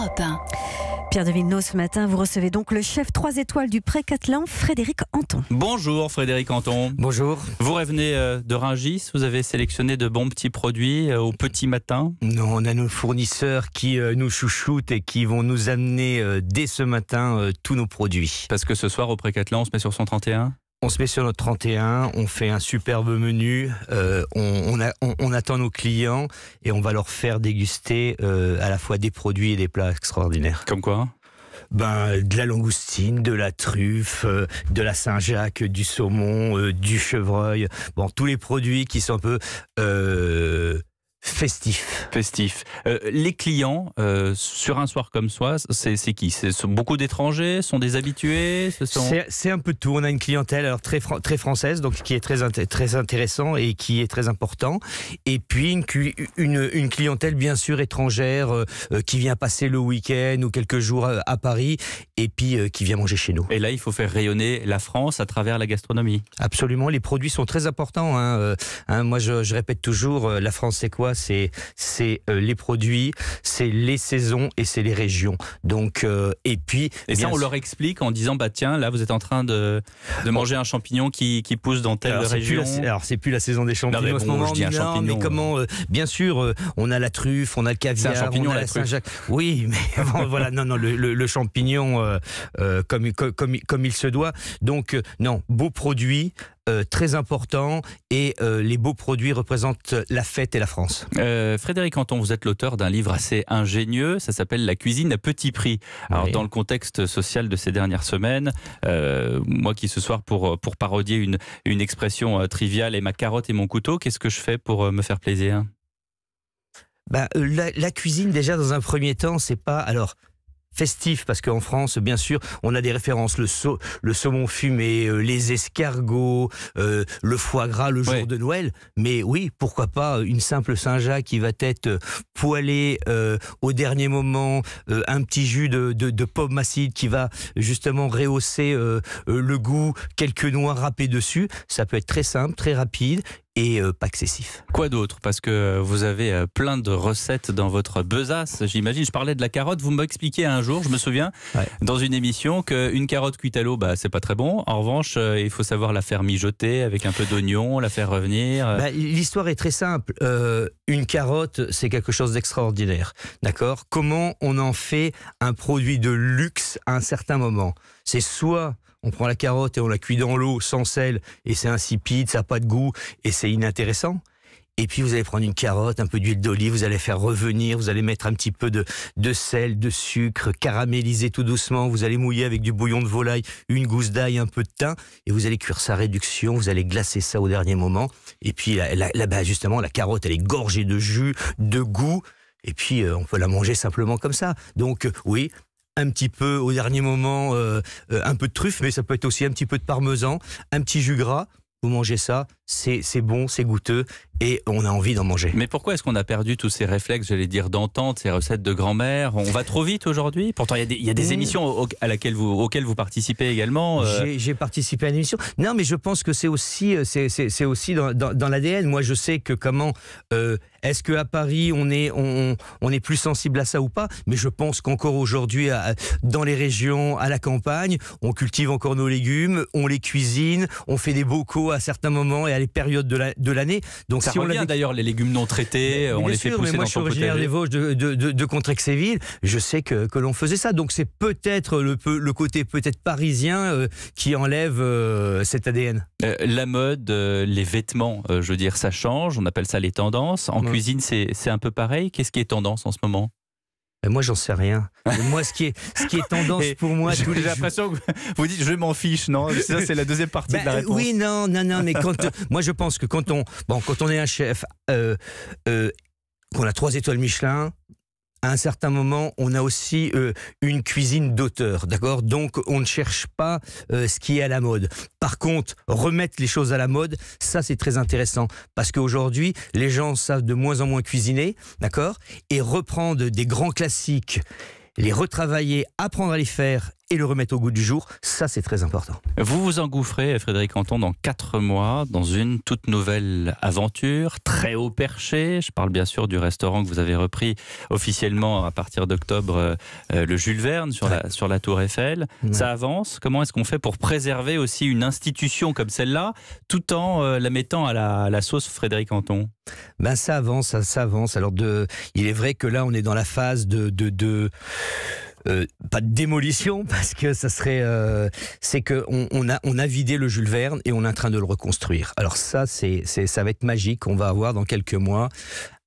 Europe 1. Pierre de Villeneuve, ce matin, vous recevez donc le chef 3 étoiles du Pré-Catelan, Frédéric Anton. Bonjour Frédéric Anton. Bonjour. Vous revenez de Rungis, vous avez sélectionné de bons petits produits au petit matin. Non, on a nos fournisseurs qui nous chouchoutent et qui vont nous amener dès ce matin tous nos produits. Parce que ce soir au Pré-Catelan, on se met sur son 31 ? On se met sur notre 31, on fait un superbe menu, on attend nos clients et on va leur faire déguster à la fois des produits et des plats extraordinaires. Comme quoi ? De la langoustine, de la truffe, de la Saint-Jacques, du saumon, du chevreuil, tous les produits qui sont un peu festifs. Les clients, sur un soir comme ça, c'est qui ? Ce sont beaucoup d'étrangers, sont des habitués ? C'est un peu tout. On a une clientèle alors très française, donc qui est très intéressant et qui est très important. Et puis une clientèle bien sûr étrangère qui vient passer le week-end ou quelques jours à Paris et puis qui vient manger chez nous. Et là, il faut faire rayonner la France à travers la gastronomie. Absolument, les produits sont très importants. Moi, je répète toujours, la France, c'est quoi ? C'est les produits, c'est les saisons et c'est les régions. Donc, et ça, on leur explique en disant tiens, là, vous êtes en train de manger un champignon qui pousse dans telle région. C'est plus la saison des champignons en ce moment. Mais comment bien sûr, on a la truffe, on a le caviar, c'est un champignon, on a la Saint-Jacques. Oui, mais voilà, le champignon comme il se doit. Donc, beaux produits. Très important et les beaux produits représentent la fête et la France. Frédéric Anton, vous êtes l'auteur d'un livre assez ingénieux, ça s'appelle La cuisine à petit prix. Alors dans le contexte social de ces dernières semaines, moi qui ce soir pour parodier une expression triviale et ma carotte et mon couteau, qu'est-ce que je fais pour me faire plaisir ? La cuisine déjà dans un premier temps c'est pas festif, parce qu'en France, bien sûr, on a des références, le saumon fumé, les escargots, le foie gras le jour de Noël. Mais oui, pourquoi pas une simple Saint-Jacques qui va être poêlée au dernier moment, un petit jus de pomme acide qui va justement rehausser le goût, quelques noix râpées dessus. Ça peut être très simple, très rapide. Et pas excessif. Quoi d'autre ? Parce que vous avez plein de recettes dans votre besace, j'imagine. Je parlais de la carotte, vous m'expliquiez un jour, je me souviens, dans une émission, qu'une carotte cuite à l'eau, c'est pas très bon. En revanche, il faut savoir la faire mijoter avec un peu d'oignon, la faire revenir. L'histoire est très simple. Une carotte, c'est quelque chose d'extraordinaire. D'accord ? Comment on en fait un produit de luxe à un certain moment ? C'est soit on prend la carotte et on la cuit dans l'eau sans sel et c'est insipide, ça n'a pas de goût et c'est inintéressant. Et puis vous allez prendre une carotte, un peu d'huile d'olive, vous allez faire revenir, vous allez mettre un petit peu de sel, de sucre, caraméliser tout doucement, vous allez mouiller avec du bouillon de volaille, une gousse d'ail, un peu de thym et vous allez cuire sa réduction, vous allez glacer ça au dernier moment. Et puis justement la carotte elle est gorgée de jus, de goût et puis on peut la manger simplement comme ça. Donc oui, un petit peu au dernier moment, un peu de truffe, mais ça peut être aussi un petit peu de parmesan, un petit jus gras. Vous mangez ça, c'est bon, c'est goûteux et on a envie d'en manger. Mais pourquoi est-ce qu'on a perdu tous ces réflexes, j'allais dire d'antan, ces recettes de grand-mère ? On va trop vite aujourd'hui ? Pourtant, il y a des émissions auxquelles vous participez également. J'ai participé à une émission. Non, mais je pense que c'est aussi dans l'ADN. Moi, je sais que est-ce qu'à Paris, on est plus sensible à ça ou pas ? Mais je pense qu'encore aujourd'hui, dans les régions, à la campagne, on cultive encore nos légumes, on les cuisine, on fait des bocaux à certains moments et à les périodes de l'année. Donc, ça revient d'ailleurs, les légumes non traités, on les fait pousser dans son potager. Moi, je suis originaire des Vosges de Contrexéville. Je sais que l'on faisait ça. Donc, c'est peut-être le côté peut-être parisien qui enlève cet ADN. La mode, les vêtements, je veux dire, ça change. On appelle ça les tendances. En cuisine, c'est un peu pareil. Qu'est-ce qui est tendance en ce moment ? Moi, j'en sais rien. Moi, ce qui est tendance pour moi... J'ai l'impression que vous dites « je m'en fiche », non ? Ça, c'est la deuxième partie de la réponse. Oui, non, mais moi, je pense que quand on est un chef, qu'on a 3 étoiles Michelin, à un certain moment, on a aussi une cuisine d'auteur, d'accord ? Donc, on ne cherche pas ce qui est à la mode. Par contre, remettre les choses à la mode, ça, c'est très intéressant. Parce qu'aujourd'hui, les gens savent de moins en moins cuisiner, d'accord ? Et reprendre des grands classiques, les retravailler, apprendre à les faire et le remettre au goût du jour. Ça, c'est très important. Vous vous engouffrez, Frédéric Anton, dans 4 mois, dans une toute nouvelle aventure, très haut perché. Je parle bien sûr du restaurant que vous avez repris officiellement à partir d'octobre, le Jules Verne, sur la Tour Eiffel. Ouais. Ça avance. Comment est-ce qu'on fait pour préserver aussi une institution comme celle-là, tout en la mettant à la sauce Frédéric Anton? Ben ça avance, ça avance. Alors il est vrai que là, on est dans la phase pas de démolition, parce que ça serait, c'est que on a vidé le Jules Verne et on est en train de le reconstruire. Alors ça va être magique. On va avoir dans quelques mois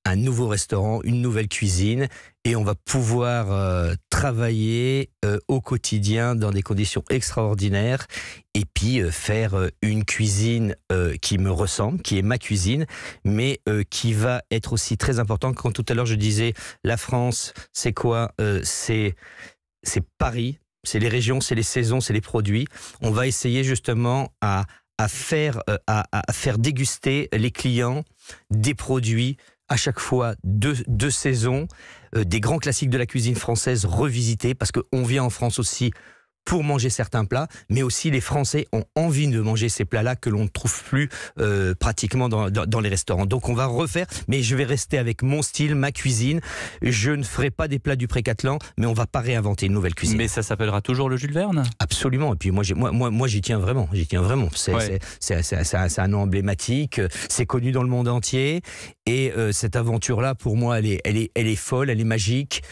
un nouveau restaurant, une nouvelle cuisine, et on va pouvoir travailler au quotidien dans des conditions extraordinaires, et puis faire une cuisine qui me ressemble, qui est ma cuisine, mais qui va être aussi très importante. Quand tout à l'heure je disais, la France, c'est quoi? C'est Paris, c'est les régions, c'est les saisons, c'est les produits. On va essayer justement à faire déguster les clients des produits à chaque fois de saison, des grands classiques de la cuisine française revisités, parce qu'on vient en France aussi pour manger certains plats, mais aussi les Français ont envie de manger ces plats-là que l'on ne trouve plus pratiquement dans les restaurants. Donc on va refaire, mais je vais rester avec mon style, ma cuisine. Je ne ferai pas des plats du Pré-Catelan, mais on va pas réinventer une nouvelle cuisine. Mais ça s'appellera toujours le Jules Verne? Absolument. Et puis moi j'y tiens vraiment. C'est un nom emblématique. C'est connu dans le monde entier. Et cette aventure-là, pour moi, elle est folle, elle est magique.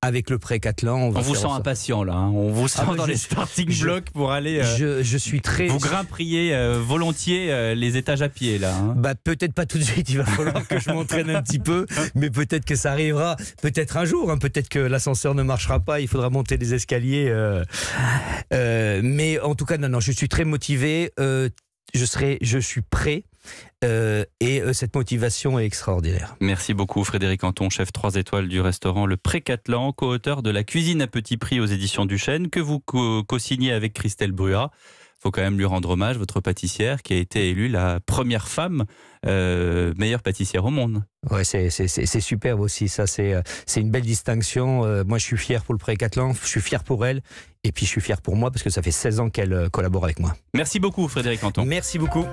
Avec le Pré-Catelan, on vous sent impatient là, hein. On vous sent dans les starting blocks pour aller. Je suis très. Vous grimperiez volontiers les étages à pied là. Hein. Bah peut-être pas tout de suite. Il va falloir que je m'entraîne un petit peu, mais peut-être que ça arrivera. Peut-être un jour. Hein. Peut-être que l'ascenseur ne marchera pas. Il faudra monter les escaliers. Mais en tout cas, non, je suis très motivé. Je suis prêt. Et cette motivation est extraordinaire. Merci beaucoup Frédéric Anton, chef 3 étoiles du restaurant Le Pré-Catelan, co-auteur de La cuisine à petit prix aux éditions Duchesne, que vous co-signez avec Christelle Bruat. Il faut quand même lui rendre hommage, votre pâtissière qui a été élue la première femme meilleure pâtissière au monde. Ouais, c'est superbe aussi, ça c'est une belle distinction. Moi je suis fier pour le Pré-Catelan, je suis fier pour elle, et puis je suis fier pour moi parce que ça fait 16 ans qu'elle collabore avec moi. Merci beaucoup Frédéric Anton. Merci beaucoup.